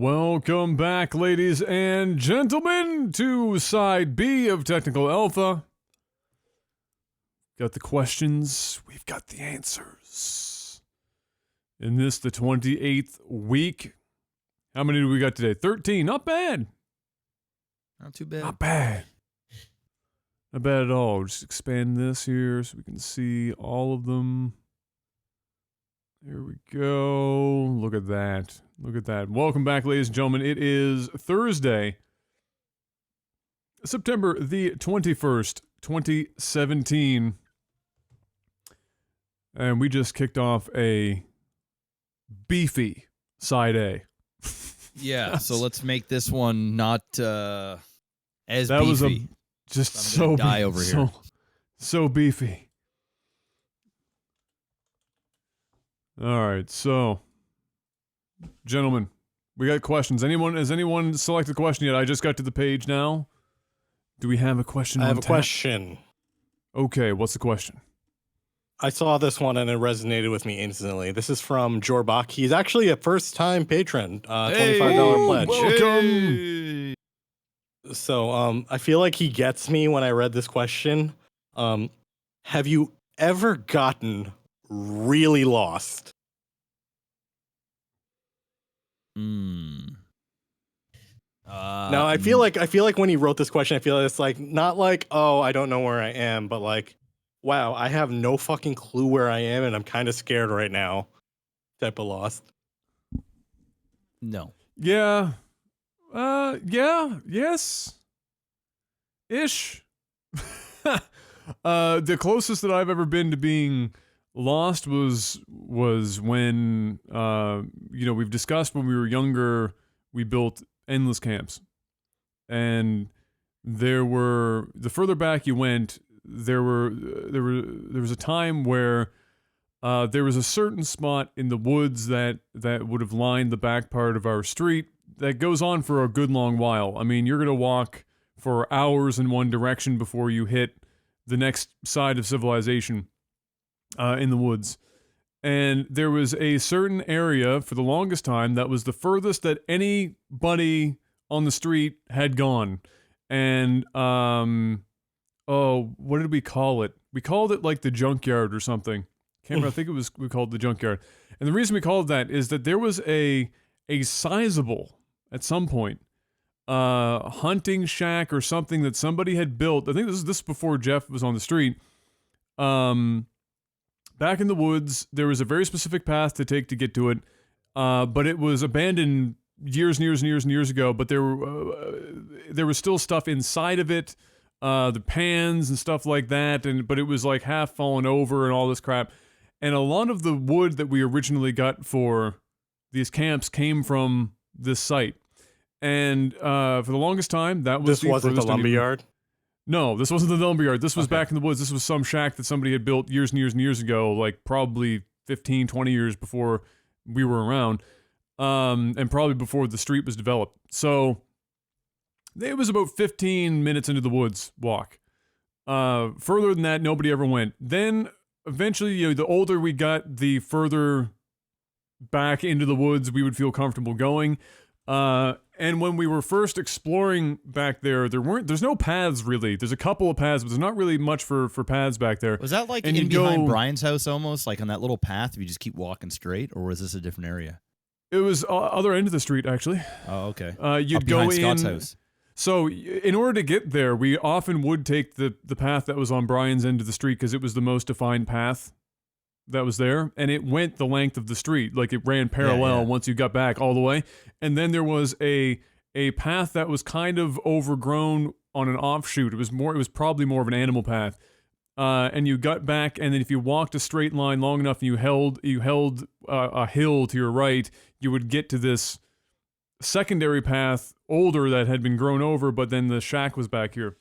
Welcome back, ladies and gentlemen, to Side B of Technical Alpha. Got the questions, we've got the answers. In this, the 28th week. How many do we got today? 13, not bad. Not too bad. Not bad. Not bad at all. Just expand this here so we can see all of them. There we go. Look at that. Look at that. Welcome back, ladies and gentlemen. It is Thursday, September the 21st, 2017. And we just kicked off a beefy Side A. Yeah, so let's make this one not as that beefy. Was just so die over here. So beefy. All right, so gentlemen, we got questions. Has anyone selected a question yet? I just got to the page now. Do we have a question? I have a question. Okay, what's the question? I saw this one and it resonated with me instantly. This is from Jorbach. He's actually a first-time patron. $25 pledge. Welcome. So, I feel like he gets me when I read this question. Have you ever gotten really lost? Now, I feel like when he wrote this question, I feel like it's like not like, oh, I don't know where I am, but like, wow, I have no fucking clue where I am, and I'm kind of scared right now. Type of lost. No. Yeah. Yes. Ish. The closest that I've ever been to being lost was when we've discussed when we were younger, we built endless camps. And the further back you went, there was a time where there was a certain spot in the woods that would have lined the back part of our street that goes on for a good long while. I mean, you're going to walk for hours in one direction before you hit the next side of civilization in the woods. And there was a certain area for the longest time that was the furthest that anybody on the street had gone. And, what did we call it? We called it like the junkyard or something. Can't remember. I think we called it the junkyard. And the reason we called it that is that there was a sizable, at some point, hunting shack or something that somebody had built. I think this is before Jeff was on the street. Back in the woods, there was a very specific path to take to get to it, but it was abandoned years and years and years and years ago. But there was still stuff inside of it, the pans and stuff like that, but it was like half fallen over and all this crap. And a lot of the wood that we originally got for these camps came from this site. And for the longest time, that was this wasn't the lumberyard. No, this wasn't the lumberyard. This was back in the woods. This was some shack that somebody had built years and years and years ago, like probably 15, 20 years before we were around, and probably before the street was developed. So it was about 15 minutes into the woods walk. Further than that, nobody ever went. Then eventually, the older we got, the further back into the woods we would feel comfortable going. And when we were first exploring back there's no paths really. There's a couple of paths, but there's not really much for paths back there. Was that like in behind Brian's house almost, like on that little path, if you just keep walking straight, or was this a different area? It was other end of the street, actually. Oh, okay. You'd go in Scott's house. So in order to get there, we often would take the path that was on Brian's end of the street because it was the most defined path that was there, and it went the length of the street, like it ran parallel once you got back all the way. And then there was a path that was kind of overgrown on an offshoot. It was probably more of an animal path. And you got back, and then if you walked a straight line long enough and you held a hill to your right, you would get to this secondary path, older, that had been grown over, but then the shack was back here.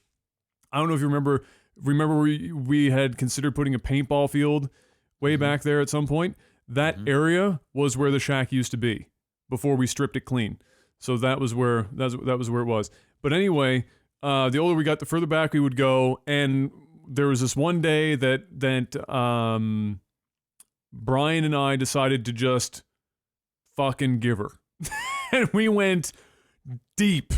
I don't know if you remember we had considered putting a paintball field way back there at some point. That area was where the shack used to be before we stripped it clean. So that was where it was. But anyway, the older we got, the further back we would go. And there was this one day that Brian and I decided to just fucking give her. And we went deep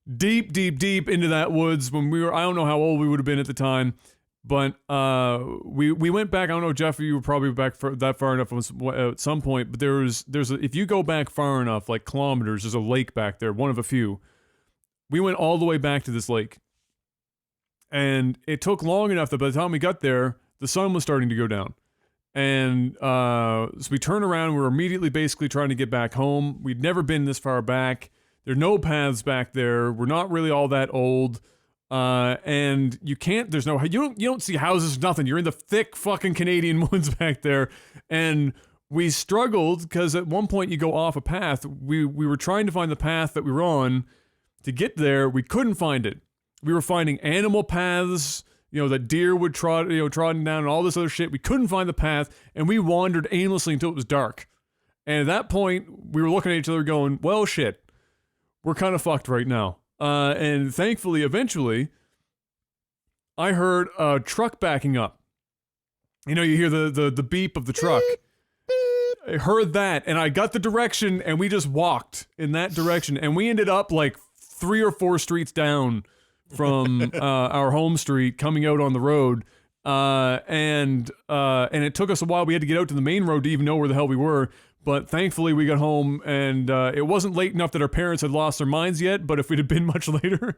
into that woods when we were, I don't know how old we would have been at the time, but we went back. I don't know, Jeff, you were probably back that far enough at some point, but if you go back far enough, like kilometers, there's a lake back there, one of a few. We went all the way back to this lake. And it took long enough that by the time we got there, the sun was starting to go down. And so we turned around, we were immediately basically trying to get back home. We'd never been this far back. There are no paths back there. We're not really all that old. And you don't see houses, nothing. You're in the thick fucking Canadian woods back there. And we struggled because at one point you go off a path. We were trying to find the path that we were on to get there. We couldn't find it. We were finding animal paths, that deer would trotting down and all this other shit. We couldn't find the path, and we wandered aimlessly until it was dark. And at that point, we were looking at each other going, well, shit, we're kind of fucked right now. And thankfully, eventually, I heard a truck backing up. You hear the beep of the truck. I heard that, and I got the direction, and we just walked in that direction. And we ended up like 3 or 4 streets down from our home street coming out on the road. And it took us a while. We had to get out to the main road to even know where the hell we were. But thankfully we got home, and it wasn't late enough that our parents had lost their minds yet. But if we'd have been much later,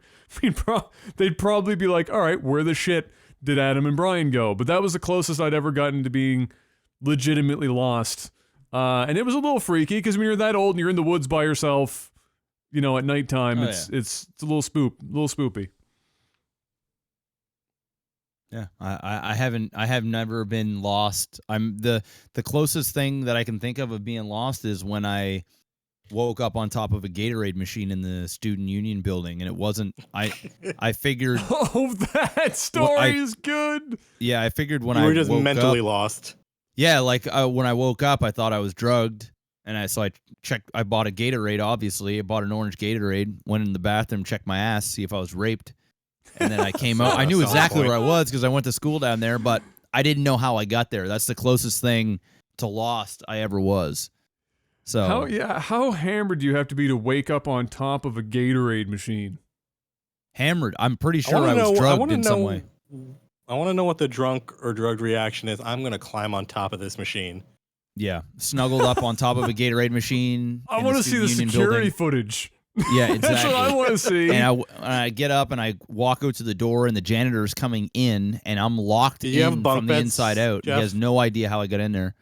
they'd probably be like, all right, where the shit did Adam and Brian go? But that was the closest I'd ever gotten to being legitimately lost. And it was a little freaky because when you're that old and you're in the woods by yourself, at nighttime, it's a little spoopy. Yeah, I have never been lost. I'm the closest thing that I can think of being lost is when I woke up on top of a Gatorade machine in the student union building, and it wasn't. I figured. Oh, that story is good. Yeah, I figured when you I were just woke mentally up, lost. Yeah, like when I woke up, I thought I was drugged, and I checked. I bought a Gatorade. Obviously, I bought an orange Gatorade. Went in the bathroom, checked my ass, see if I was raped. And then I came out. I knew exactly where I was because I went to school down there, but I didn't know how I got there. That's the closest thing to lost I ever was. So how hammered do you have to be to wake up on top of a Gatorade machine? Hammered. I'm pretty sure I was drugged in some way. I want to know what the drunk or drugged reaction is. I'm going to climb on top of this machine. Yeah, snuggled up on top of a Gatorade machine. I want to see the security footage. Yeah, exactly. That's what I want to see. And I get up and I walk out to the door, and the janitor's coming in, and I'm locked in from the inside out. Jeff? He has no idea how I got in there.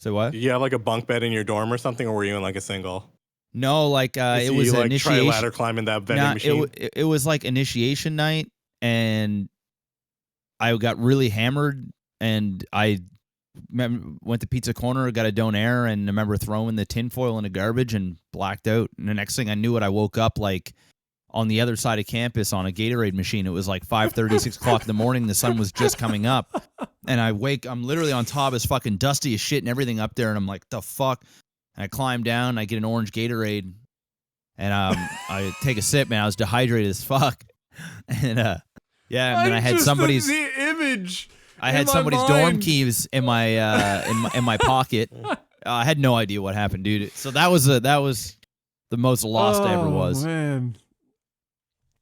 So what? Did you have like a bunk bed in your dorm or something, or were you in like a single? No, like it was like initiation. Try ladder climbing that vending machine. It was like initiation night, and I got really hammered, and I went to Pizza Corner, got a donair, and I remember throwing the tinfoil in the garbage and blacked out. And the next thing I knew it, I woke up like on the other side of campus on a Gatorade machine. It was like 5:30, 6 o'clock in the morning. The sun was just coming up. And I'm literally on top. It's fucking dusty as shit and everything up there. And I'm like, the fuck? And I climb down, I get an orange Gatorade, and I take a sip, man. I was dehydrated as fuck. And and then I had somebody's the image. I had somebody's dorm keys in my in my pocket. I had no idea what happened, dude. So that was the most lost I ever was. Man,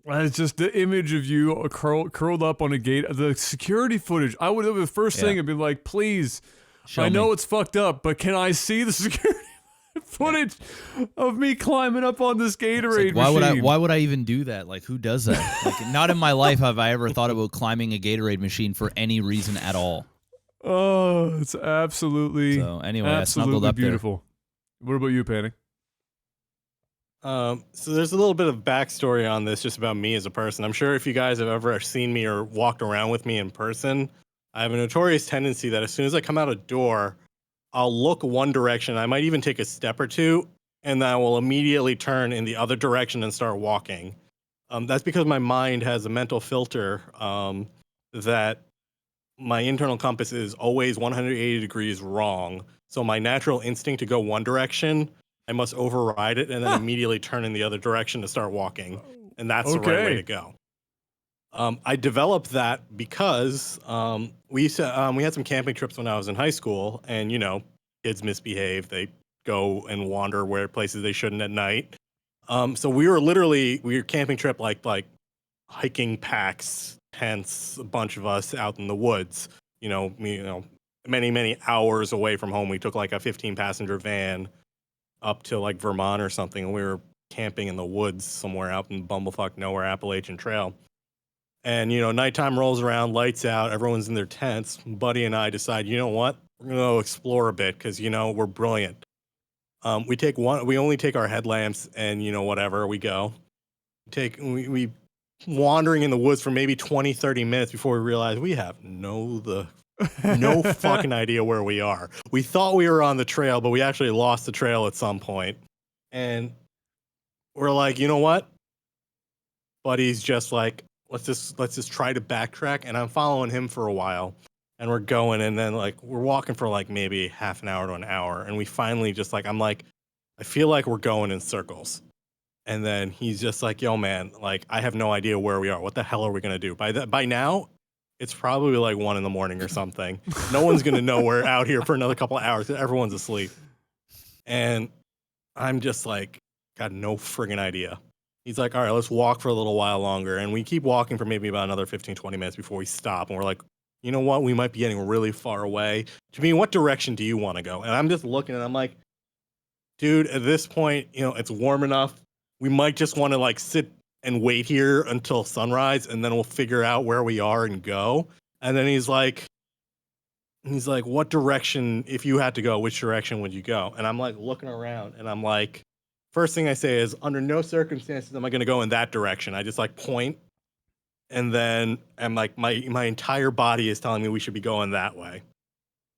it's just the image of you curled up on a gate. The security footage. I would have the first thing. I'd be like, please. I know it's fucked up, but can I see the security footage of me climbing up on this Gatorade machine? Why would I even do that? Like, who does that? Like, not in my life have I ever thought about climbing a Gatorade machine for any reason at all. Oh, it's absolutely. So anyway, I snuggled up beautiful. There. What about you, Panic? So there's a little bit of backstory on this, just about me as a person. I'm sure if you guys have ever seen me or walked around with me in person, I have a notorious tendency that as soon as I come out a door, I'll look one direction. I might even take a step or two, and then I will immediately turn in the other direction and start walking. That's because my mind has a mental filter that my internal compass is always 180 degrees wrong. So my natural instinct to go one direction, I must override it and then immediately turn in the other direction to start walking. And that's the right way to go. I developed that because we had some camping trips when I was in high school, and kids misbehave. They go and wander where places they shouldn't at night. So we were camping trip like hiking packs, tents, a bunch of us out in the woods. Many hours away from home. We took like a 15-passenger van up to like Vermont or something, and we were camping in the woods somewhere out in bumblefuck nowhere Appalachian Trail. And nighttime rolls around, lights out, everyone's in their tents. Buddy and I decide, you know what, we're gonna go explore a bit because we're brilliant. We only take our headlamps and whatever, we go. We wandering in the woods for maybe 20-30 minutes before we realize we have no fucking idea where we are. We thought we were on the trail, but we actually lost the trail at some point. And we're like, you know what? Buddy's just like, let's just try to backtrack. And I'm following him for a while. And we're going, and then like we're walking for like maybe half an hour to an hour. And we finally just like, I'm like, I feel like we're going in circles. And then he's just like, yo, man, like, I have no idea where we are. What the hell are we going to do? By now, it's probably like 1 a.m. or something. No one's going to know we're out here for another couple of hours. Everyone's asleep. And I'm just like, got no friggin' idea. He's like, all right, let's walk for a little while longer. And we keep walking for maybe about another 15-20 minutes before we stop. And we're like, you know what? We might be getting really far away. To me, what direction do you want to go? And I'm just looking, and I'm like, dude, at this point, it's warm enough. We might just want to like sit and wait here until sunrise, and then we'll figure out where we are and go. And then he's like, what direction, if you had to go, which direction would you go? And I'm like looking around, and I'm like, first thing I say is, under no circumstances am I going to go in that direction. I just like point, and then I'm like, my entire body is telling me we should be going that way.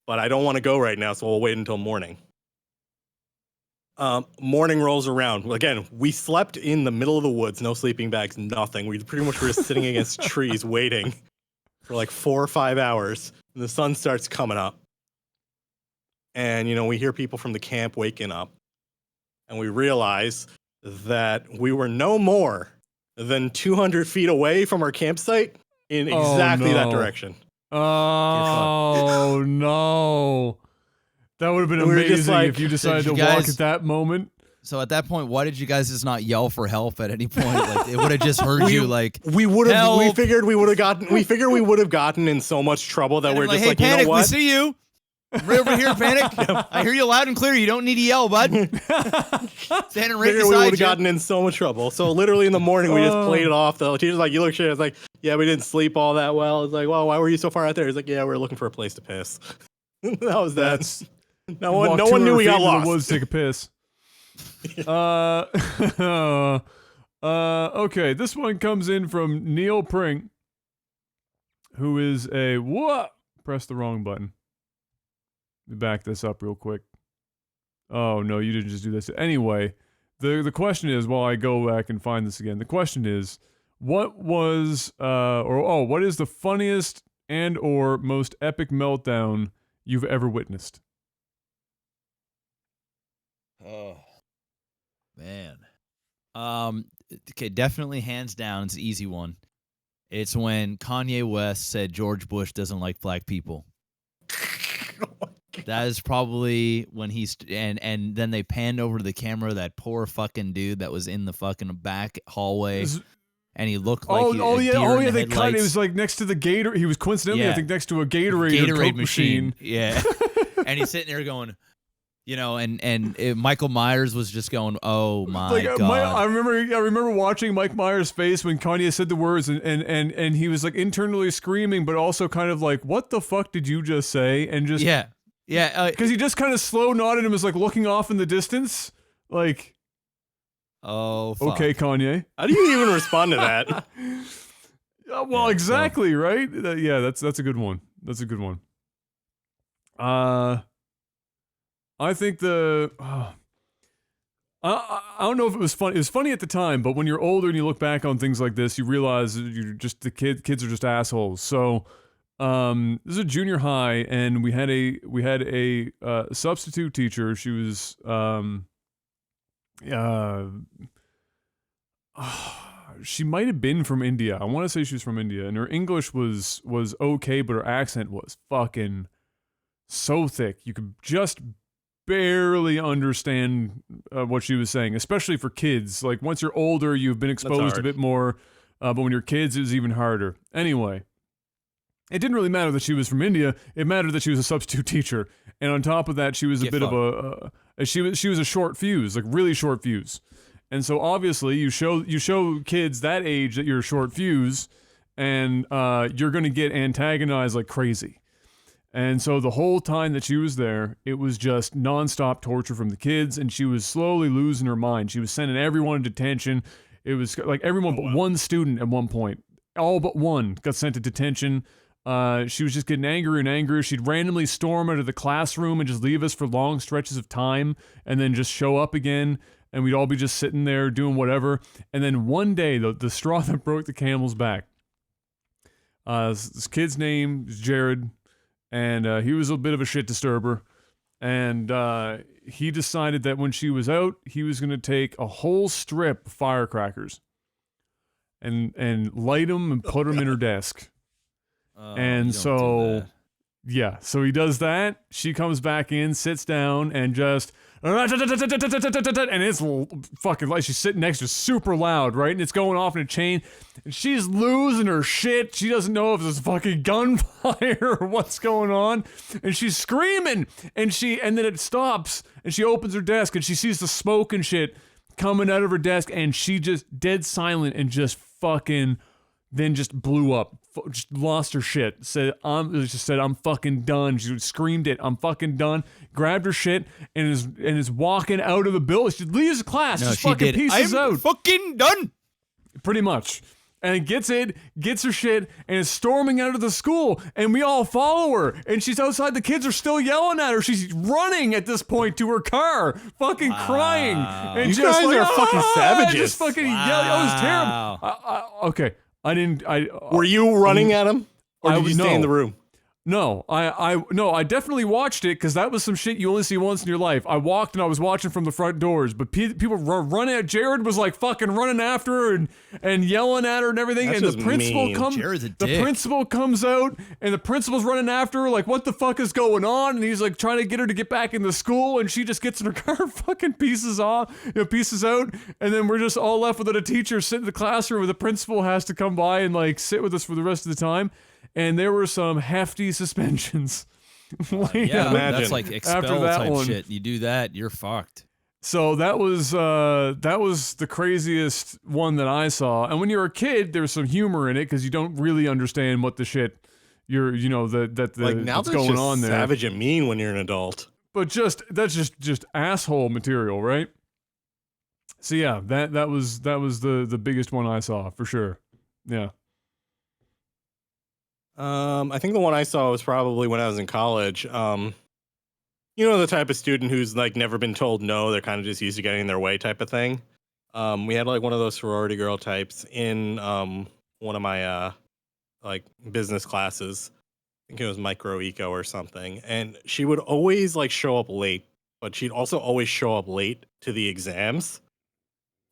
But I don't want to go right now, so we'll wait until morning. Morning rolls around. Again, we slept in the middle of the woods, no sleeping bags, nothing. We pretty much were just sitting against trees waiting for like 4 or 5 hours. And the sun starts coming up. And, we hear people from the camp waking up. And we realize that we were no more than 200 feet away from our campsite in exactly that direction. Oh, no. That would have been amazing if you decided to walk at that moment. So at that point, why did you guys just not yell for help at any point? Like it would have just heard you. Like we would have. We figured we would have gotten. We figured we would have gotten in so much trouble that we're just hey, like, Panic, you know what? We see you. Right over here, Panic. I hear you loud and clear. You don't need to yell, bud. Standing right beside you. We would have gotten in so much trouble. So literally in the morning, we just played it off. The teacher's like, "You look shit." I was like, "Yeah, we didn't sleep all that well." It's like, "Well, why were you so far out there?" He's like, "Yeah, we were looking for a place to piss." That was that. No one knew we got lost. In the woods to take a piss. Okay, this one comes in from Neil Pring, who is a what? Press the wrong button. Let me back this up real quick. Oh no, you didn't just do this. Anyway, the question is, while I go back and find this again, the question is, what was what is the funniest and or most epic meltdown you've ever witnessed? Oh, man. Okay, definitely hands down, it's an easy one. It's when Kanye West said George Bush doesn't like black people. That is probably when he's and then they panned over to the camera, that poor fucking dude that was in the fucking back hallway. And he looked like they cut. It was like next to the Gator. He was coincidentally, I think, next to a Gatorade machine. Yeah, and he's sitting there going, and Michael Myers was just going, "Oh my god!" I remember watching Mike Myers' face when Kanye said the words, and he was like internally screaming, but also kind of like, "What the fuck did you just say?" And just because he just kind of slow nodded and was like looking off in the distance, like. Oh, fuck. Okay, Kanye. How do you even respond to that? Well, exactly, right? That's a good one. That's a good one. I think I don't know if it was funny. It was funny at the time, but when you're older and you look back on things like this, you realize you're just kids are just assholes. So, this is a junior high, and we had a substitute teacher. She was she might have been from India. I want to say she was from India, and her English was okay, but her accent was fucking so thick you could just barely understand what she was saying, especially for kids. Like once you're older, you've been exposed a bit more, but when you're kids, it was even harder. Anyway, it didn't really matter that she was from India. It mattered that she was a substitute teacher, and on top of that, she was a bit of she was a short fuse, like really short fuse. And so obviously, you show kids that age that you're a short fuse, and you're gonna get antagonized like crazy. And so the whole time that she was there, it was just nonstop torture from the kids, and she was slowly losing her mind. She was sending everyone to detention. It was like everyone but one student at one point. All but one got sent to detention. She was just getting angrier and angrier. She'd randomly storm out of the classroom and just leave us for long stretches of time, and then just show up again, and we'd all be just sitting there doing whatever. And then one day, the straw that broke the camel's back, this kid's name is Jared, and he was a bit of a shit disturber, and he decided that when she was out, he was going to take a whole strip of firecrackers and light them and put them in her desk. And so, yeah, so he does that. She comes back in, sits down, and just and it's fucking like she's sitting next to her, super loud, right? And it's going off in a chain, and she's losing her shit. She doesn't know if there's fucking gunfire or what's going on, and she's screaming, and then it stops, and she opens her desk, and she sees the smoke and shit coming out of her desk, and she just dead silent and just fucking then just blew up. Just lost her shit. Said, I'm fucking done. She screamed it. I'm fucking done. Grabbed her shit and is walking out of the building. She leaves the class. No, just fucking pieces out. I'm fucking done. Pretty much. And gets her shit, and is storming out of the school, and we all follow her, and she's outside. The kids are still yelling at her. She's running at this point to her car, fucking crying. And you guys are fucking savages. Just fucking yelling. It was terrible. Okay. Were you running at him, or did you stay in the room? No, I definitely watched it because that was some shit you only see once in your life. I walked and I was watching from the front doors, but people running at Jared was like fucking running after her and yelling at her and everything. That's and the principal comes, the principal comes out, and the principal's running after her like, what the fuck is going on? And he's like trying to get her to get back into school, and she just gets in her car, fucking pieces out, and then we're just all left with a teacher sitting in the classroom where the principal has to come by and like sit with us for the rest of the time. And there were some hefty suspensions. Yeah, that's like expel type shit. You do that, you're fucked. So that was the craziest one that I saw. And when you're a kid, there's some humor in it because you don't really understand what the shit what's going on there. Savage and mean when you're an adult. But that's just asshole material, right? So yeah, that was the biggest one I saw for sure. Yeah. I think the one I saw was probably when I was in college. You know, the type of student who's like never been told no, they're kind of just used to getting in their way type of thing. We had like one of those sorority girl types in one of my like business classes. I think it was micro eco or something. And she would always like show up late, but she'd also always show up late to the exams.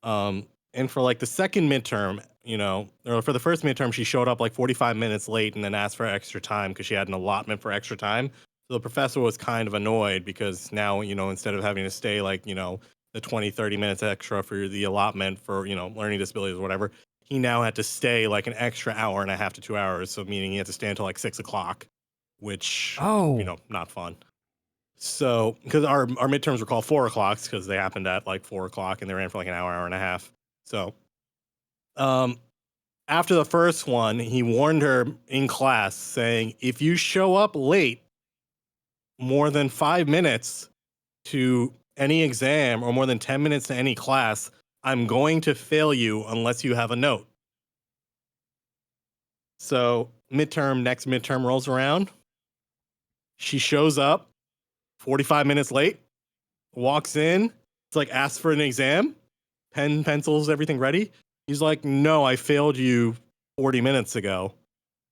And for like the second midterm, you know, or for the first midterm, she showed up like 45 minutes late and then asked for extra time because she had an allotment for extra time. So the professor was kind of annoyed because now, you know, instead of having to stay like, you know, the 20, 30 minutes extra for the allotment for, you know, learning disabilities or whatever, he now had to stay like an extra hour and a half to 2 hours. So meaning he had to stay until like 6 o'clock, which, you know, not fun. So because our midterms were called 4 o'clocks because they happened at like 4 o'clock and they ran for like an hour and a half. So, after the first one, he warned her in class saying, if you show up late more than 5 minutes to any exam or more than 10 minutes to any class, I'm going to fail you unless you have a note. So next midterm rolls around. She shows up 45 minutes late, walks in. It's like, asks for an exam. Pen, pencils, everything ready. He's like, no, I failed you 40 minutes ago.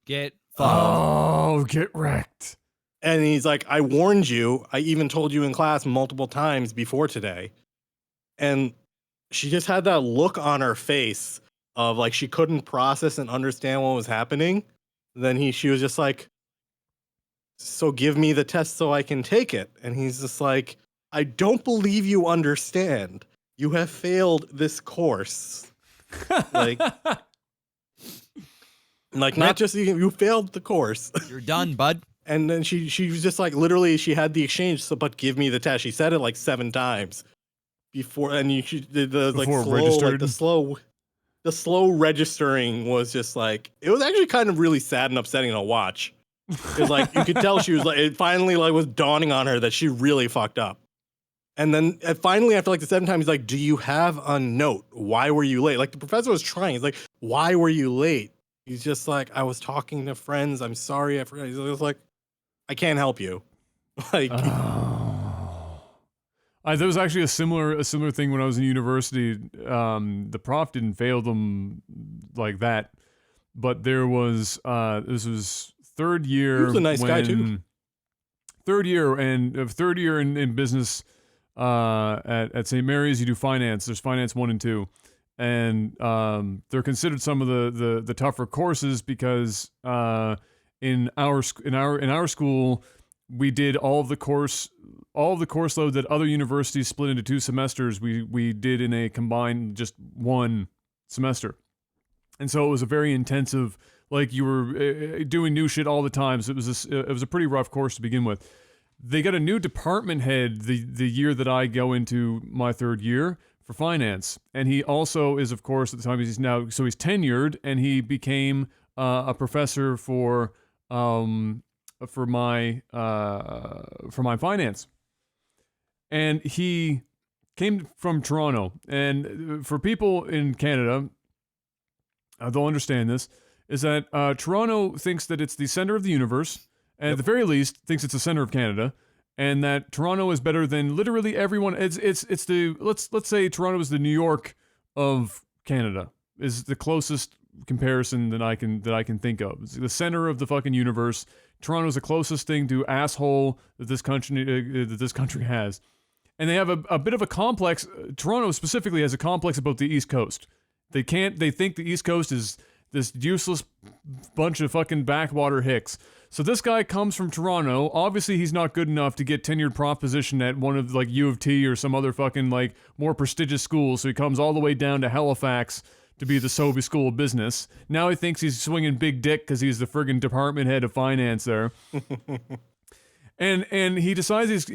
Get fucked. Oh, get wrecked. And he's like, I warned you. I even told you in class multiple times before today. And she just had that look on her face of like she couldn't process and understand what was happening. Then she was just like, so give me the test so I can take it. And he's just like, I don't believe you understand. You have failed this course. Like, not just you failed the course. You're done, bud. And then she was just like, literally, she had the exchange, so, but give me the test. She said it like 7 times before, and she did the like slow, the slow registering was just like, it was actually kind of really sad and upsetting to watch. Because like you could tell she was like, it finally like was dawning on her that she really fucked up. And then finally, after like the 7th time, he's like, "Do you have a note? Why were you late?" Like the professor was trying. He's like, "Why were you late?" He's just like, "I was talking to friends. I'm sorry, I forgot." He's like, "I can't help you." Like, there was actually a similar thing when I was in university. The prof didn't fail them like that, but there was this was 3rd year. He was a nice guy too. 3rd year in business at St. Mary's, you do finance. There's finance 1 and 2, and they're considered some of the tougher courses because in our school we did all of the course load that other universities split into 2 semesters. We did in a combined just 1 semester, and so it was a very intensive. Like you were doing new shit all the time. So it was a pretty rough course to begin with. They got a new department head the year that I go into my 3rd year for finance, and he also is, of course, at the time he's tenured, and he became a professor for my finance, and he came from Toronto. And for people in Canada, they'll understand this. Is that Toronto thinks that it's the center of the universe, and at the very least thinks it's the center of Canada, and that Toronto is better than literally everyone. It's the let's say Toronto is the New York of Canada, is the closest comparison that I can think of. It's the center of the fucking universe. Toronto is the closest thing to asshole that this country has, and they have a bit of a complex. Toronto specifically has a complex about the East Coast. They think the East Coast is this useless bunch of fucking backwater hicks. So this guy comes from Toronto. Obviously, he's not good enough to get tenured prof position at one of like U of T or some other fucking like more prestigious schools. So he comes all the way down to Halifax to be the Sobey School of Business. Now he thinks he's swinging big dick because he's the friggin' department head of finance there. and he decides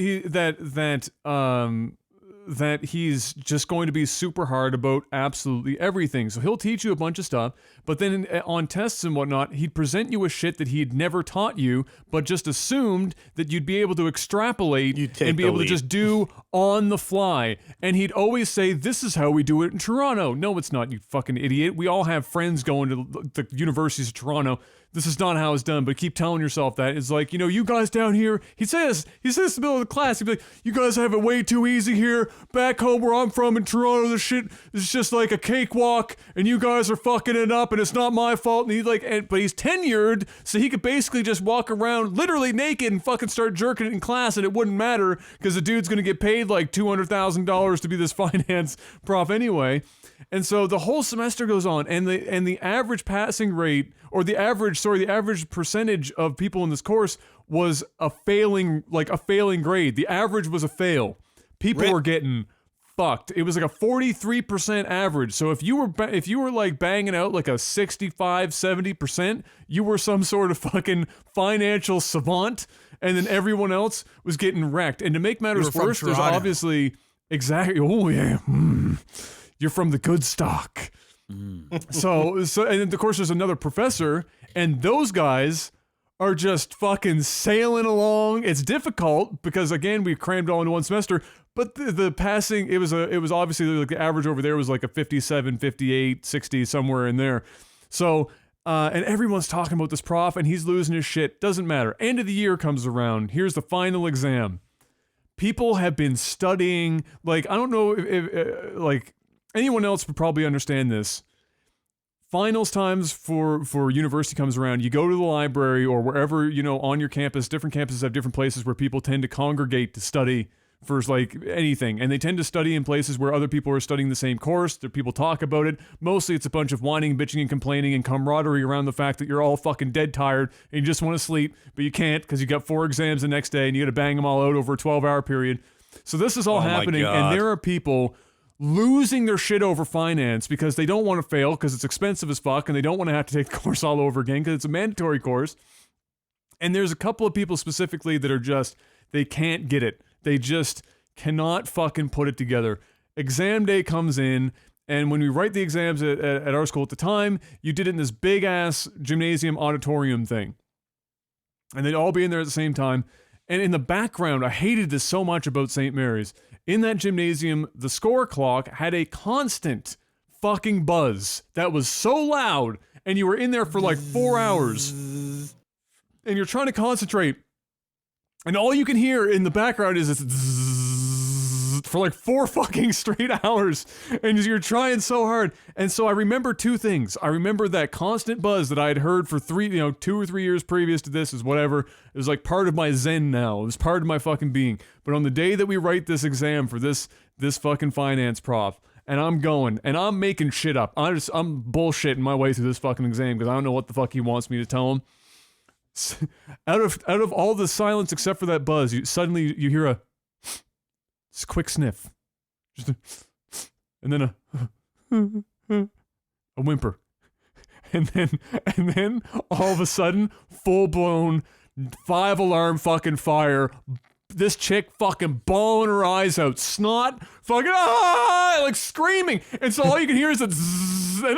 that he's just going to be super hard about absolutely everything. So he'll teach you a bunch of stuff, but then on tests and whatnot, he'd present you with shit that he'd never taught you, but just assumed that you'd be able to extrapolate and be able to just do on the fly. And he'd always say, "This is how we do it in Toronto." No, it's not, you fucking idiot. We all have friends going to the universities of Toronto. This is not how it's done, but keep telling yourself that. It's like, you guys down here, he says in the middle of the class, he'd be like, "You guys have it way too easy here. Back home where I'm from in Toronto, this shit is just like a cakewalk, and you guys are fucking it up, and it's not my fault." And but he's tenured, so he could basically just walk around literally naked and fucking start jerking it in class, and it wouldn't matter, because the dude's gonna get paid like $200,000 to be this finance prof anyway. And so the whole semester goes on, and the average passing rate, or the average percentage of people in this course was a failing grade. The average was a fail. People were getting fucked. It was like a 43% average. So if you were like banging out like a 65-70%, you were some sort of fucking financial savant, and then everyone else was getting wrecked. And to make matters worse, there's obviously you're from the good stock. So and then of course there's another professor, and those guys are just fucking sailing along. It's difficult because again we crammed all into one semester, but the passing, it was obviously like the average over there was like a 57, 58, 60, somewhere in there. So and everyone's talking about this prof, and he's losing his shit. Doesn't matter. End of the year comes around. Here's the final exam. People have been studying, like, I don't know if like anyone else would probably understand this. Finals times for university comes around. You go to the library or wherever, on your campus. Different campuses have different places where people tend to congregate to study for like anything. And they tend to study in places where other people are studying the same course. There people talk about it. Mostly it's a bunch of whining, bitching, and complaining and camaraderie around the fact that you're all fucking dead tired and you just want to sleep, but you can't because you got 4 exams the next day and you got to bang them all out over a 12-hour period. So this is all Oh my happening, and God. there are people losing their shit over finance because they don't want to fail because it's expensive as fuck, and they don't want to have to take the course all over again because it's a mandatory course. And there's a couple of people specifically that are just, they can't get it. They just cannot fucking put it together. Exam day comes in, and when we write the exams at our school at the time, you did it in this big ass gymnasium auditorium thing. And they'd all be in there at the same time. And in the background, I hated this so much about St. Mary's. In that gymnasium, the score clock had a constant fucking buzz that was so loud, and you were in there for like 4 hours. And you're trying to concentrate, and all you can hear in the background is this zzz for like 4 fucking straight hours, and you're trying so hard. And so I remember 2 things. I remember that constant buzz that I had heard for 2 or 3 years previous to this is whatever. It was like part of my zen now. It was part of my fucking being. But on the day that we write this exam for this fucking finance prof, and I'm going, and I'm making shit up. I'm bullshitting my way through this fucking exam because I don't know what the fuck he wants me to tell him. Out of all the silence except for that buzz, suddenly you hear a quick sniff, and then a whimper, and then all of a sudden, full blown 5-alarm fucking fire. This chick fucking bawling her eyes out, snot, fucking like screaming, and so all you can hear is a zzz, and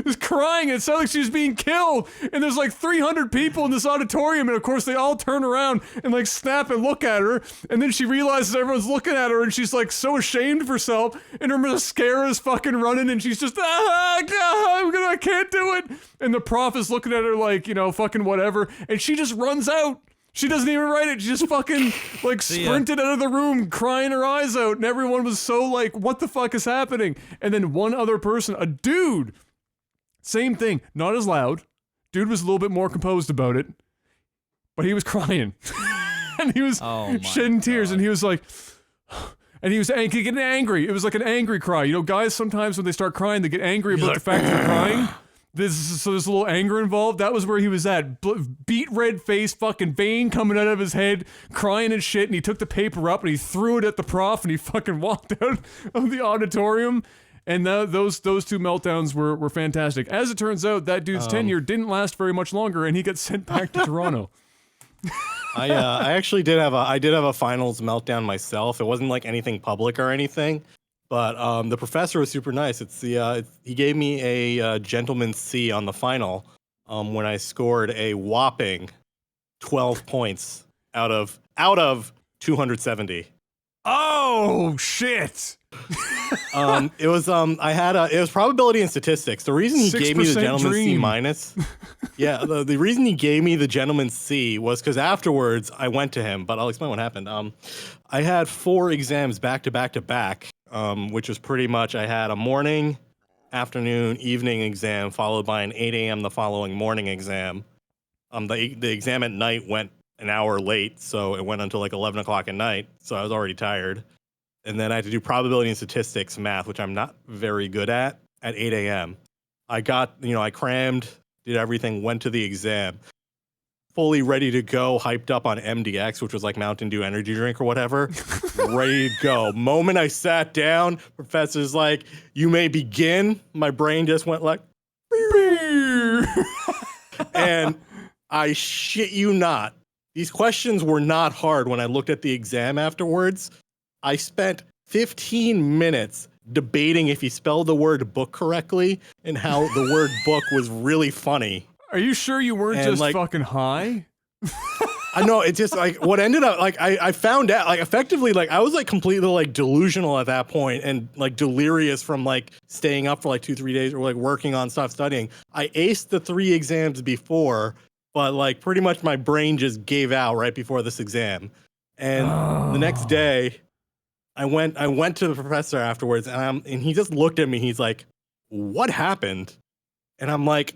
just crying. And it sounds like she's being killed. And there's like 300 people in this auditorium, and of course they all turn around and like snap and look at her. And then she realizes everyone's looking at her, and she's like so ashamed of herself, and her mascara's fucking running, and she's just I can't do it. And the prof is looking at her like fucking whatever, and she just runs out. She doesn't even write it. She just fucking like sprinted out of the room crying her eyes out, and everyone was so like, what the fuck is happening? And then one other person, a dude, same thing, not as loud. Dude was a little bit more composed about it, but he was crying. And he was shedding tears, and he was like, and he was getting angry. It was like an angry cry. Guys sometimes when they start crying, they get angry about the fact that they're crying. So there's a little anger involved. That was where he was at. Beat red face, fucking vein coming out of his head, crying and shit. And he took the paper up and he threw it at the prof, and he fucking walked out of the auditorium. And those 2 meltdowns were fantastic. As it turns out, that dude's tenure didn't last very much longer, and he got sent back to Toronto. I actually did have a finals meltdown myself. It wasn't like anything public or anything. But the professor was super nice. He gave me a gentleman's C on the final when I scored a whopping 12 points out of 270. Oh shit! It was probability and statistics. The reason he gave me the gentleman's C minus, the reason he gave me the gentleman's C was because afterwards I went to him. But I'll explain what happened. I had 4 exams back to back to back. Which was pretty much I had a morning, afternoon, evening exam followed by an 8 a.m. the following morning exam. The exam at night went an hour late, so it went until like 11 o'clock at night, so I was already tired. And then I had to do probability and statistics math, which I'm not very good at 8 a.m. I crammed, did everything, went to the exam. Fully ready to go, hyped up on MDX, which was like Mountain Dew energy drink or whatever. Ready to go. Moment I sat down, professor's like, "You may begin." My brain just went like, and I shit you not, these questions were not hard when I looked at the exam afterwards. I spent 15 minutes debating if he spelled the word book correctly and how the word book was really funny. Are you sure you weren't just fucking high? I know, it's just like what ended up like I found out like effectively like I was like completely like delusional at that point and like delirious from like staying up for like 2-3 days or like working on stuff studying. I aced the 3 exams before, but like pretty much my brain just gave out right before this exam. And the next day I went to the professor afterwards and he just looked at me. He's like, "What happened?" And I'm like,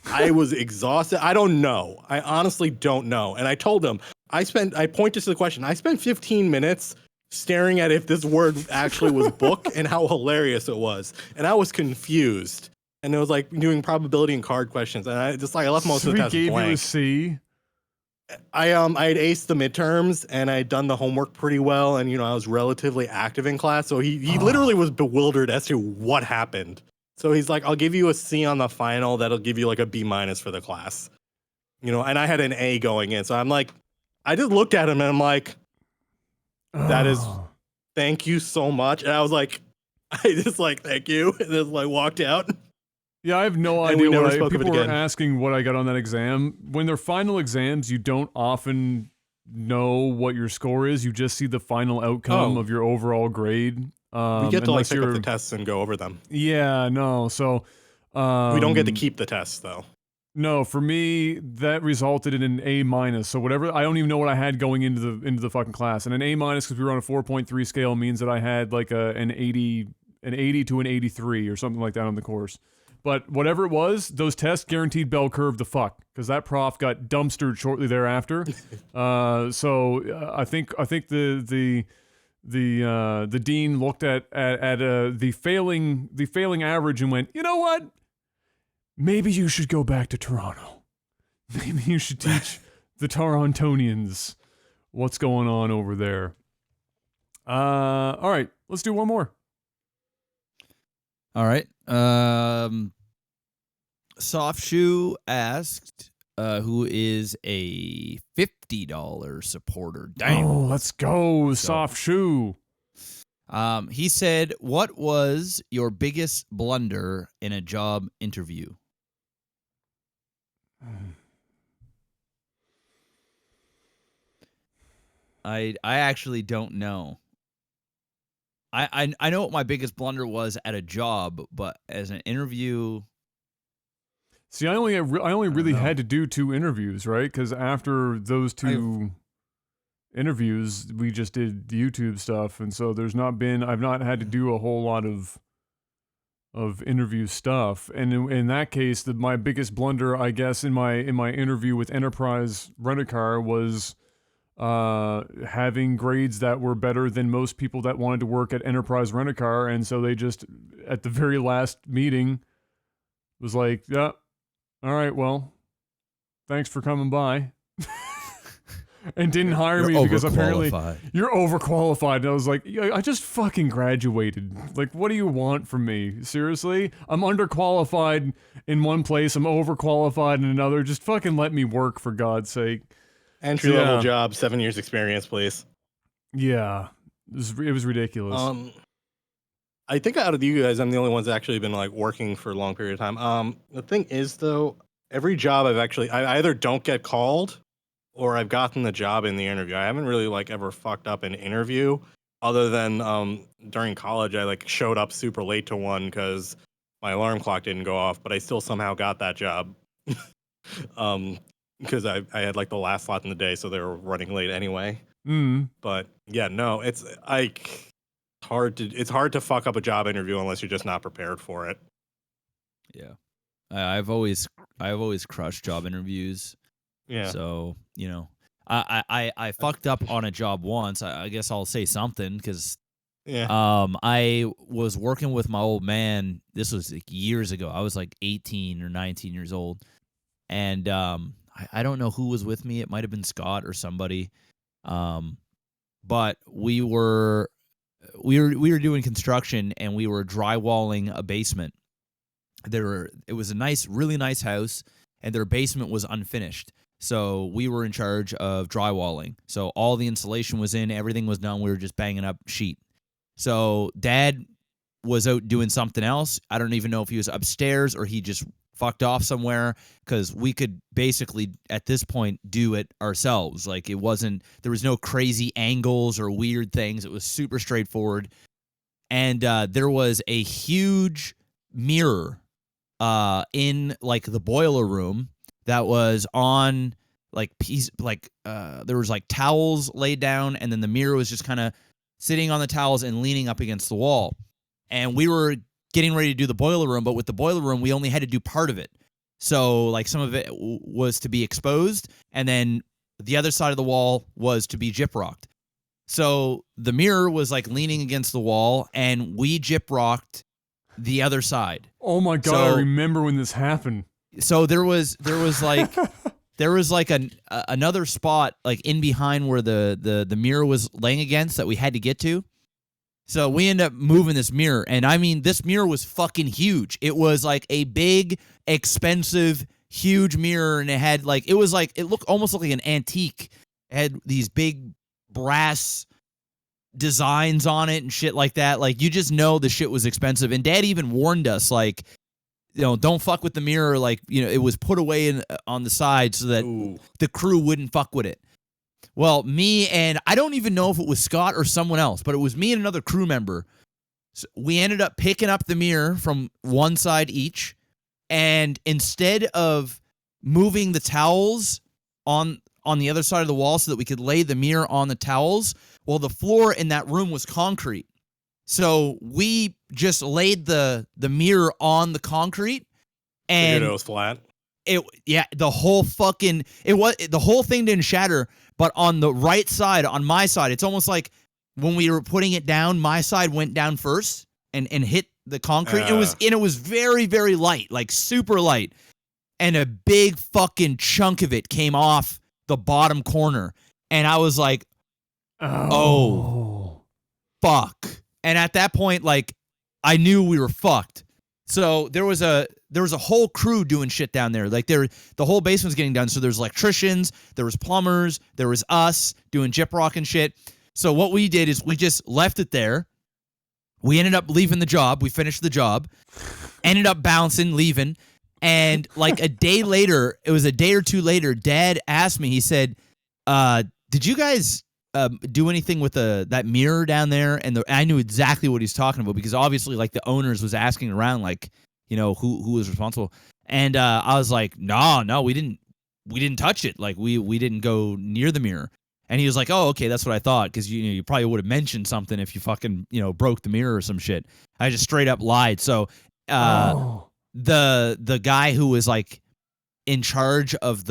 I was exhausted. I don't know. I honestly don't know. And I told him, I pointed to the question. I spent 15 minutes staring at if this word actually was book and how hilarious it was. And I was confused. And it was like doing probability and card questions. And I left most of the test blank. He gave you a C? I had aced the midterms and I'd done the homework pretty well, and I was relatively active in class. So he literally was bewildered as to what happened. So he's like, "I'll give you a C on the final. That'll give you like a B- for the class." And I had an A going in. So I'm like, I just looked at him and I'm like, "That is, thank you so much." And I was like, I just like, "Thank you," and just like walked out. Yeah, I have no And we idea never what spoke of it people were again. asking what I got on that exam. When they're final exams, you don't often know what your score is. You just see the final outcome of your overall grade. We get to like unless pick up you're, the tests and go over them. yeah, no. So, We don't get to keep the tests though. no, for me that resulted in an A minus. So whatever, I don't even know what I had going into the fucking class. And an A minus, because we were on a 4.3 scale, means that I had like an 80 to an 83 or something like that on the course. But whatever it was, those tests guaranteed bell curve the fuck, because that prof got dumpstered shortly thereafter. So I think the dean looked at the failing average and went, you know what? Maybe you should go back to Toronto. Maybe you should teach the Torontonians what's going on over there. All right, let's do one more. All right. Soft Shoe asked, who is a $50 supporter. Damn. Oh, let's go, Soft Shoe. He said, what was your biggest blunder in a job interview? I actually don't know. I know what my biggest blunder was at a job, but as an interview, See, I only really know. had to do 2 interviews, right? Because after those 2 interviews, we just did YouTube stuff, and so I've not had to do a whole lot of interview stuff. And in that case, my biggest blunder, I guess, in my interview with Enterprise Rent-A-Car was having grades that were better than most people that wanted to work at Enterprise Rent-A-Car, and so they just at the very last meeting was like, yeah, all right, well, thanks for coming by. And didn't hire me because apparently you're overqualified. And I was like, I just fucking graduated. Like, what do you want from me? Seriously? I'm underqualified in one place. I'm overqualified in another. Just fucking let me work, for God's sake. Entry-level job, 7 years experience, please. Yeah. It was ridiculous. I think out of you guys, I'm the only ones that actually been like working for a long period of time. The thing is though, every job I either don't get called or I've gotten the job in the interview. I haven't really like ever fucked up an interview other than during college I like showed up super late to one because my alarm clock didn't go off, but I still somehow got that job. Because I had like the last slot in the day, so they were running late anyway. But yeah, no, it's like it's hard to fuck up a job interview unless you're just not prepared for it. Yeah. I've always crushed job interviews. Yeah. So, I fucked up on a job once. I guess I'll say something because I was working with my old man. This was like years ago. I was like 18 or 19 years old. And I don't know who was with me. It might have been Scott or somebody. But we were doing construction and we were drywalling a basement. It was a really nice house, and their basement was unfinished. So we were in charge of drywalling. So all the insulation was in, everything was done. We were just banging up sheet. So Dad was out doing something else. I don't even know if he was upstairs or he just fucked off somewhere, because we could basically at this point do it ourselves. Like there was no crazy angles or weird things. It was super straightforward. And there was a huge mirror in like the boiler room that was on like there was like towels laid down, and then the mirror was just kind of sitting on the towels and leaning up against the wall. And we were getting ready to do the boiler room, but with the boiler room, we only had to do part of it. So like some of it was to be exposed, and then the other side of the wall was to be gyprocked. So the mirror was like leaning against the wall, and we gyprocked the other side. Oh my God, I remember when this happened. So there was like there was like another spot like in behind where the mirror was laying against that we had to get to. So we ended up moving this mirror, and I mean, this mirror was fucking huge. It was like a big, expensive, huge mirror, and it almost looked like an antique. It had these big brass designs on it and shit like that. Like, you just know the shit was expensive. And Dad even warned us, like, don't fuck with the mirror. Like, it was put away on the side so that the crew wouldn't fuck with it. Well, me and I don't even know if it was Scott or someone else, but it was me and another crew member. So we ended up picking up the mirror from one side each, and instead of moving the towels on the other side of the wall so that we could lay the mirror on the towels, well, the floor in that room was concrete. So we just laid the mirror on the concrete, and it was flat. The whole thing didn't shatter, but on the right side, on my side, it's almost like when we were putting it down, my side went down first and hit the concrete. It was very, very light, like super light. And a big fucking chunk of it came off the bottom corner. And I was like, oh fuck. And at that point, like, I knew we were fucked. So there was a whole crew doing shit down there. Like, the whole basement's getting done. So there's electricians, there was plumbers, there was us doing gyprock and shit. So what we did is we just left it there. We ended up leaving the job. We finished the job, ended up bouncing, leaving. And like a day later, it was a day or two later, Dad asked me, he said, did you guys do anything with that mirror down there? And I knew exactly what he's talking about, because obviously, like, the owners was asking around, like, who was responsible. And I was like, no, we didn't touch it. Like, we didn't go near the mirror. And he was like, oh, okay, that's what I thought, because you probably would have mentioned something if you fucking broke the mirror or some shit. I just straight up lied. So the guy who was like in charge of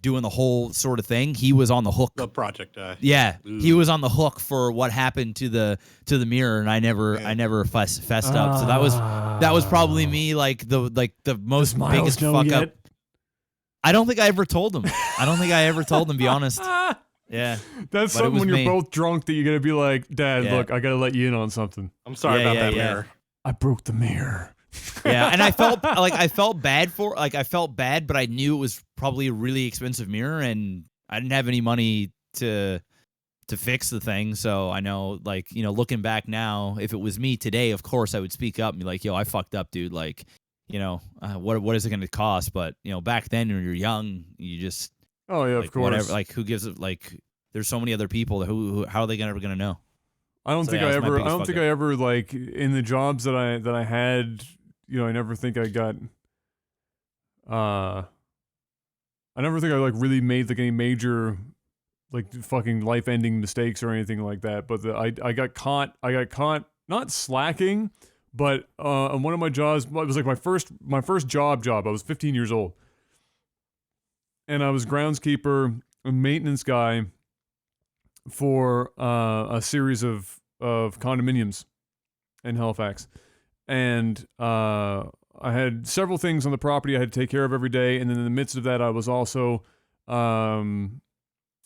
doing the whole sort of thing, he was on the hook. The project guy. Yeah, he was on the hook for what happened to the mirror, and I never fessed up. So that was probably me, like the most biggest fuck up. I don't think I ever told him. To be honest. Yeah, that's something when you're both drunk that you're gonna be like, Dad, look, I gotta let you in on something. I'm sorry about that mirror. I broke the mirror. Yeah, and I felt bad, but I knew it was probably a really expensive mirror, and I didn't have any money to fix the thing. So I know, like, looking back now, if it was me today, of course I would speak up and be like, yo, I fucked up, dude. Like, what is it going to cost? But back then when you're young, you just of course, whatever. Like, who gives it? Like, there's so many other people that who how are they ever going to know? I don't think I ever like in the jobs that I had. I never think I got. I never think I like really made like any major, like, fucking life-ending mistakes or anything like that. But I got caught. Not slacking, but on one of my jobs, it was like my first job. I was 15 years old, and I was groundskeeper, a maintenance guy for a series of condominiums in Halifax. And I had several things on the property I had to take care of every day. And then in the midst of that, I was also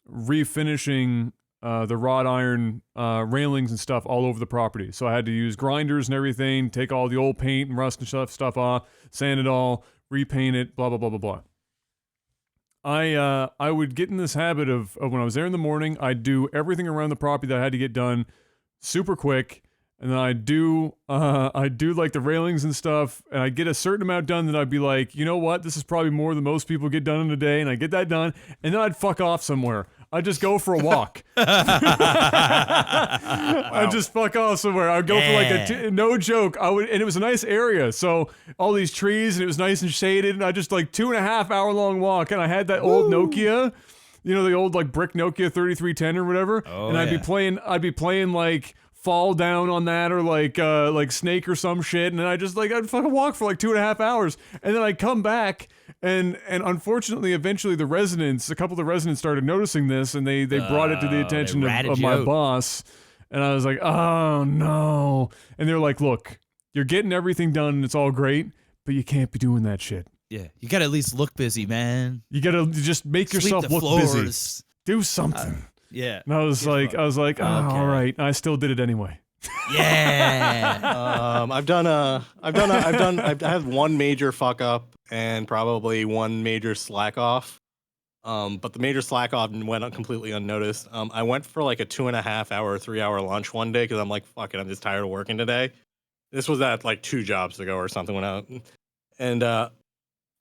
refinishing the wrought iron railings and stuff all over the property. So I had to use grinders and everything, take all the old paint and rust and stuff off, sand it all, repaint it, blah, blah, blah, blah, blah. I would get in this habit of when I was there in the morning, I'd do everything around the property that I had to get done super quick. And then I'd do like the railings and stuff, and I'd get a certain amount done that I'd be like, you know what, this is probably more than most people get done in a day, and I get that done, and then I'd fuck off somewhere. I'd just go for a walk. I'd just fuck off somewhere. I'd go for like no joke. And it was a nice area, so all these trees, and it was nice and shaded, and I just like 2.5 hour long walk, and I had that old Nokia, the old like brick Nokia 3310 or whatever, and I'd be playing like Fall Down on that, or like Snake or some shit, and then I'd fucking walk for like 2.5 hours, and then I'd come back, and unfortunately, eventually a couple of the residents started noticing this, and they brought it to the attention of my boss, and I was like, oh no, and they're like, look, you're getting everything done, and it's all great, but you can't be doing that shit. Yeah, you gotta at least look busy, man. You gotta just make Sweep yourself the look busy. floors. Do something. Yeah. And I was like, oh, Okay. all right. I still did it anyway. Yeah. I've had one major fuck up and probably one major slack off. But the major slack off went completely unnoticed. I went for like a 2.5 hour, 3 hour lunch one day because I'm like, fuck it, I'm just tired of working today. This was at like 2 jobs ago or something when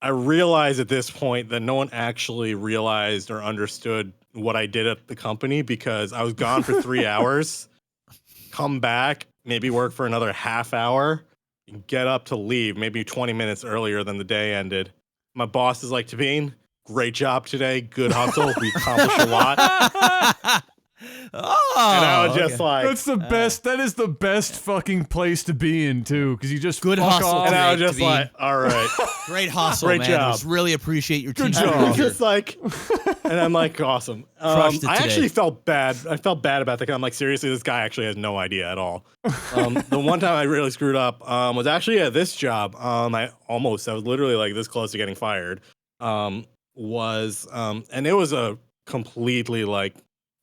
I realized at this point that no one actually realized or understood what I did at the company because I was gone for 3 hours, come back, maybe work for another half hour, get up to leave, maybe 20 minutes earlier than the day ended. My boss is like, Tabin, great job today. Good hustle. We accomplished a lot. Oh, And I was just okay. like, That's the best. That is the best fucking place to be in too, because you just Good fuck hustle, off. and I was Great, just Tabin. like, all right. Great hustle, Great man. job. Just really appreciate your Good team. job. I was just like, and I'm like, awesome. Crushed it I today. actually felt bad. I felt bad about that. I'm like, seriously, this guy actually has no idea at all. The one time I really screwed up was actually at this job. I was literally like this close to getting fired. And it was a completely like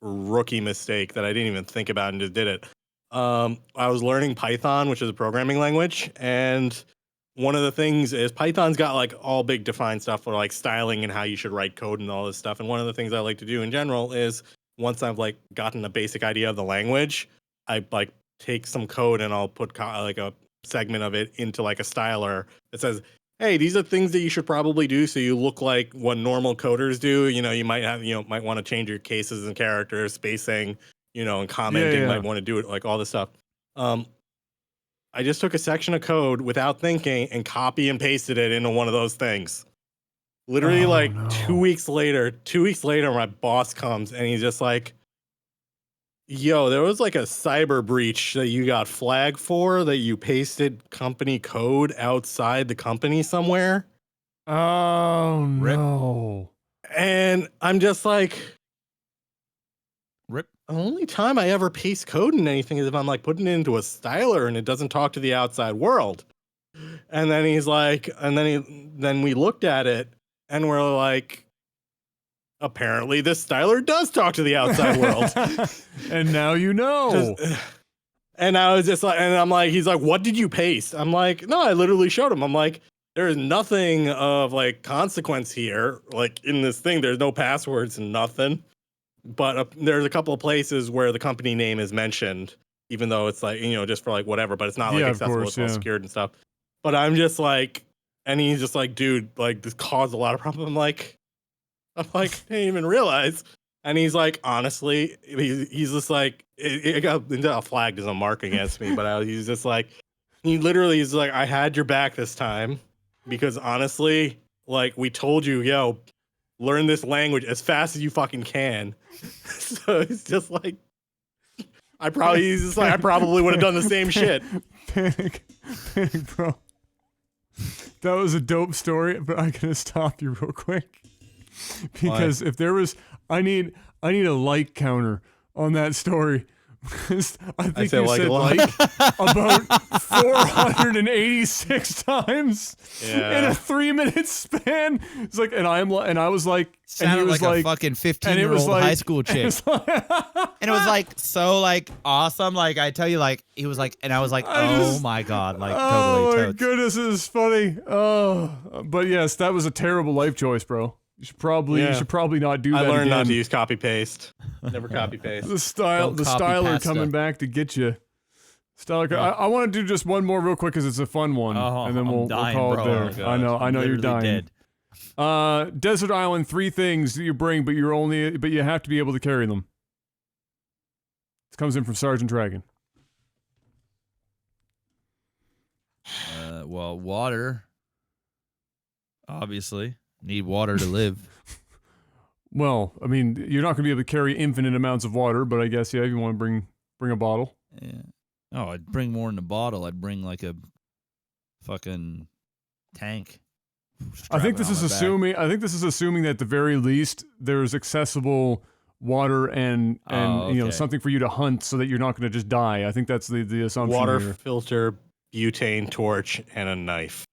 rookie mistake that I didn't even think about and just did it. I was learning Python, which is a programming language, and one of the things is Python's got like all big defined stuff for like styling and how you should write code and all this stuff. And one of the things I like to do in general is once I've like gotten a basic idea of the language, I like take some code and I'll put like a segment of it into like a styler that says, hey, these are things that you should probably do so you look like what normal coders do. You know, you might want to change your cases and characters, spacing, and commenting, Yeah. might want to do it, like all this stuff. I just took a section of code without thinking and copy and pasted it into one of those things. Literally, no. 2 weeks later, my boss comes and he's just like, yo, there was like a cyber breach that you got flagged for, that you pasted company code outside the company somewhere. Oh no. And I'm just like, Rip. the only time I ever paste code in anything is if I'm like putting it into a styler and it doesn't talk to the outside world. And then he's like, then we looked at it and we're like, apparently this styler does talk to the outside world. And now you know. And I was just like, and I'm like, he's like, what did you paste? I'm like, no, I literally showed him. I'm like, there is nothing of like consequence here. Like in this thing, there's no passwords and nothing. But there's a couple of places where the company name is mentioned, even though it's like, just for like whatever, but it's not like accessible, it's all secured and stuff. But I'm just like, and he's just like, dude, like this caused a lot of problems. I'm like, I didn't even realize. And he's like, honestly, he's just like, it got flagged as a mark against me, but he's just like, he's like, I had your back this time because honestly, like we told you, yo, learn this language as fast as you fucking can. So it's just like, I probably would have done the same shit. Panic, bro. That was a dope story, but I gotta stop you real quick because if there was, I need a like counter on that story. I think you said like about 486 times in a 3-minute span. It's like, and I was like, Sounded and he was like a like fucking 15-year-old high school chick. And it was like so like awesome. Like I tell you, like he was like, and I was like, my god, like oh totally. my goodness, this is funny. Oh, but yes, that was a terrible life choice, bro. You should probably not do that. I learned again. not to use copy paste. Never copy paste. The styler coming back to get you. Styler, I want to do just one more real quick because it's a fun one, and then we'll call it there. Oh, I know you're dying. Dead. Desert Island, 3 things that you bring, but you have to be able to carry them. This comes in from Sergeant Dragon. Well, water. Obviously, need water to live. Well, I mean, you're not going to be able to carry infinite amounts of water, but I guess if you want to bring a bottle. Yeah. Oh, I'd bring more than a bottle. I'd bring like a fucking tank. I think this is assuming that at the very least there's accessible water and something for you to hunt so that you're not going to just die. I think that's the assumption. Water here. filter, butane torch, and a knife.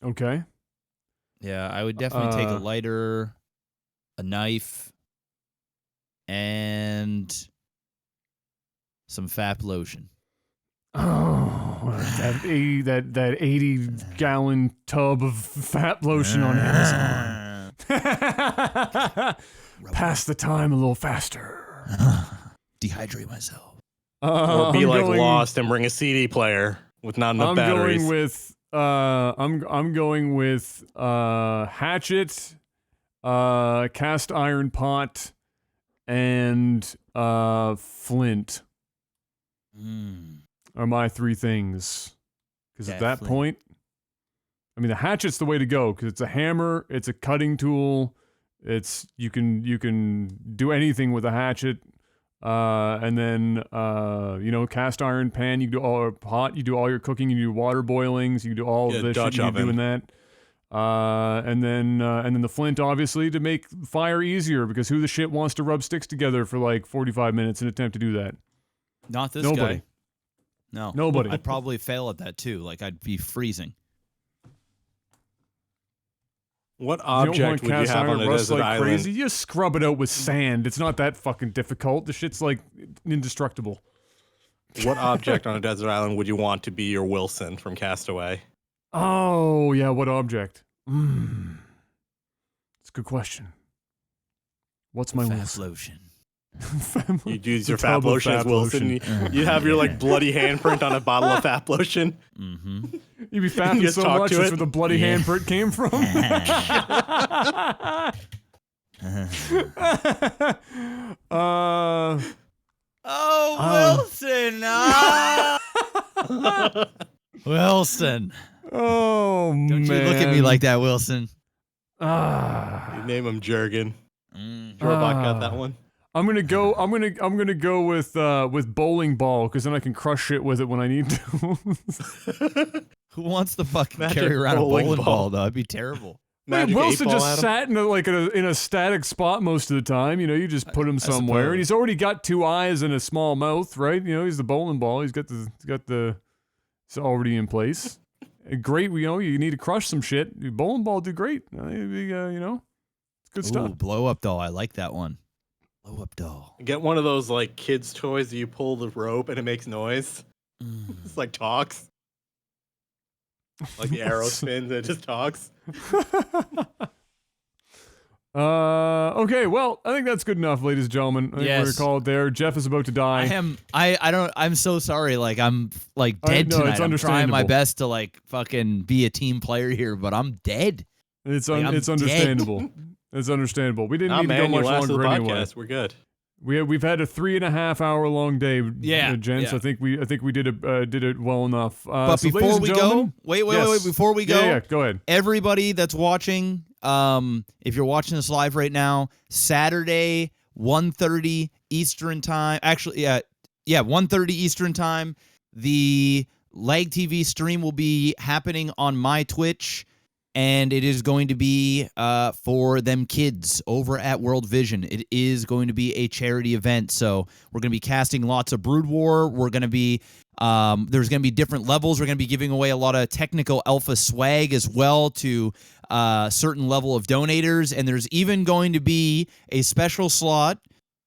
Okay. Yeah, I would definitely take a lighter, a knife, and some FAP lotion. Oh, that 80-gallon tub of FAP lotion on Amazon. Pass the time a little faster. Dehydrate myself. Or be I'm like going, Lost and bring a CD player with not enough batteries. I'm going with hatchet, cast iron pot, and flint are my three things. Because at that point, I mean, the hatchet's the way to go because it's a hammer, it's a cutting tool, you can do anything with a hatchet. And then cast iron pan, you can do all pot, you do all your cooking, you do water boilings, you can do all of this shit, you're doing that. And then the flint, obviously, to make fire easier, because who the shit wants to rub sticks together for like 45 minutes in an attempt to do that? Not this Nobody. guy. No. Nobody. I'd probably fail at that too. Like, I'd be freezing. What object would you have on a desert island? Crazy? You just scrub it out with sand. It's not that fucking difficult. The shit's like indestructible. What object on a desert island would you want to be your Wilson from Castaway? Oh, yeah, what object? It's a good question. What's my Fast lotion. You'd use your FAP lotion as Wilson. You'd have your like bloody handprint on a bottle of FAP lotion. Mm-hmm. You'd be fapping so much that's where the bloody handprint came from. Wilson! Wilson! Oh, man. Don't you look at me like that, Wilson. You name him Jurgen. Robot got that one. I'm gonna go with bowling ball, because then I can crush shit with it when I need to. Who wants to fucking carry around a bowling ball, though? That'd be terrible. Wilson just sat in a static spot most of the time. You know, you just put him somewhere, and he's already got two eyes and a small mouth, right? You know, he's the bowling ball. It's already in place. Great, you need to crush some shit. Bowling ball do great. It's good stuff. Blow up doll. I like that one. Blow up doll. Get one of those like kids' toys that you pull the rope and it makes noise. It's like talks. Like the arrow spins and it just talks. Okay, well, I think that's good enough, ladies and gentlemen. I think we're gonna call it there. Jeff is about to die. I'm so sorry. Like, I'm like dead tonight. It's I'm trying my best to like fucking be a team player here, but I'm dead. It's understandable. It's understandable. We didn't need to go much longer anyway. We're good. We've had a 3.5 hour long day, gents. Yeah. I think we did it well enough. But so before we go, wait, before we go, go ahead. Everybody that's watching, if you're watching this live right now, Saturday 1:30 Eastern time. Actually, 1:30 Eastern time. The LAGTV stream will be happening on my Twitch. And it is going to be for them kids over at World Vision. It is going to be a charity event. So we're going to be casting lots of Brood War. We're going to be, there's going to be different levels. We're going to be giving away a lot of technical alpha swag as well to a certain level of donators. And there's even going to be a special slot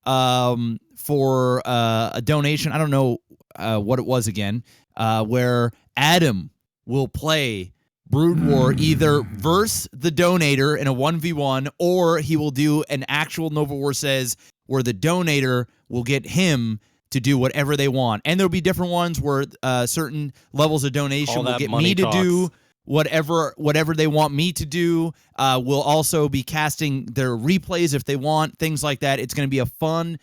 for a donation. I don't know what it was again, where Adam will play Brood War, either verse the donator in a 1v1, or he will do an actual NovaWar says where the donator will get him to do whatever they want. And there'll be different ones where certain levels of donation will get me to do whatever they want me to do. We'll also be casting their replays if they want, things like that. It's going to be a fun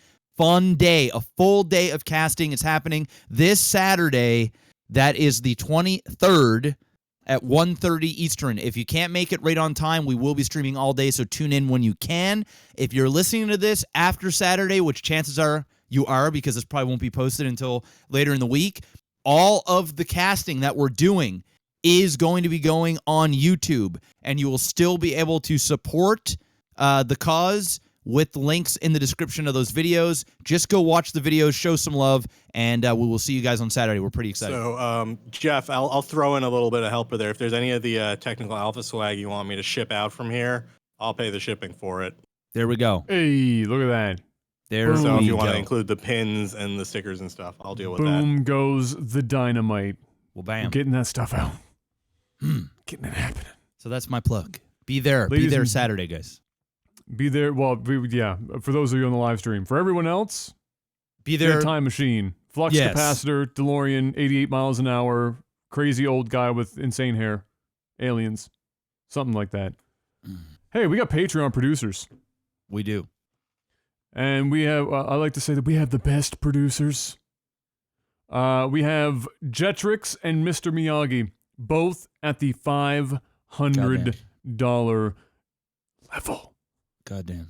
day, a full day of casting. It's happening this Saturday. That is the 23rd. At 1:30 Eastern. If you can't make it right on time, we will be streaming all day, so tune in when you can. If you're listening to this after Saturday, which chances are you are because this probably won't be posted until later in the week, all of the casting that we're doing is going to be going on YouTube, and you will still be able to support the cause with links in the description of those videos. Just go watch the videos, show some love, and we will see you guys on Saturday. We're pretty excited. So, Jeff, I'll throw in a little bit of helper there. If there's any of the technical alpha swag you want me to ship out from here, I'll pay the shipping for it. There we go. Hey, look at that. There So if we you want go. to include the pins and the stickers and stuff, I'll deal with that. Boom goes the dynamite. Well, bam. Getting that stuff out. Getting it happening. So that's my plug. Be there. Ladies Be there and- Saturday, guys. Be there. Well, yeah, for those of you on the live stream. For everyone else, Be get there. a time machine. Flux Yes. capacitor, DeLorean, 88 miles an hour, crazy old guy with insane hair, aliens, something like that. Hey, we got Patreon producers. We do. And we have, I like to say that we have the best producers. We have Jetrix and Mr. Miyagi, both at the $500 level. Goddamn.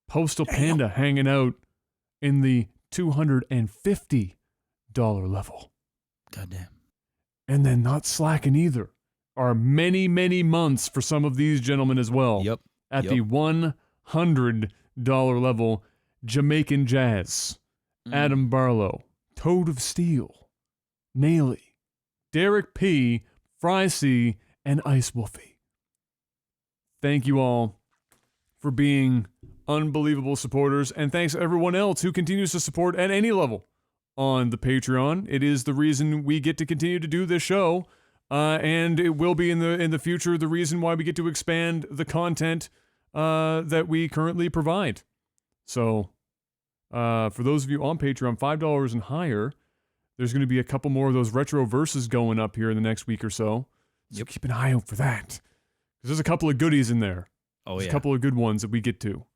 Postal Panda hanging out in the $250 level. Goddamn. And then not slacking either. Are many, many months for some of these gentlemen as well. Yep. At Yep. the $100 level, Jamaican Jazz, Adam Barlow, Toad of Steel, Naily, Derek P., Fry C., and Ice Wolfie. Thank you all for being unbelievable supporters, and thanks to everyone else who continues to support at any level on the Patreon. It is the reason we get to continue to do this show, and it will be in the future the reason why we get to expand the content that we currently provide. So, for those of you on Patreon, $5 and higher, there's going to be a couple more of those retro verses going up here in the next week or so. So keep an eye out for that. Because there's a couple of goodies in there. Oh, There's yeah. a couple of good ones that we get to.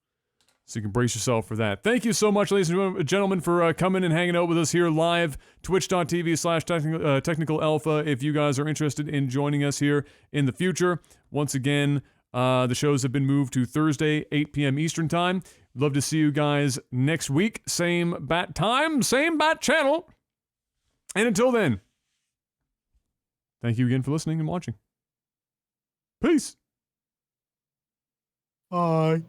So you can brace yourself for that. Thank you so much, ladies and gentlemen, for coming and hanging out with us here live. Twitch.tv/Technical Alpha if you guys are interested in joining us here in the future. Once again, the shows have been moved to Thursday, 8 p.m. Eastern Time. Love to see you guys next week. Same bat time, same bat channel. And until then, thank you again for listening and watching. Peace. Bye.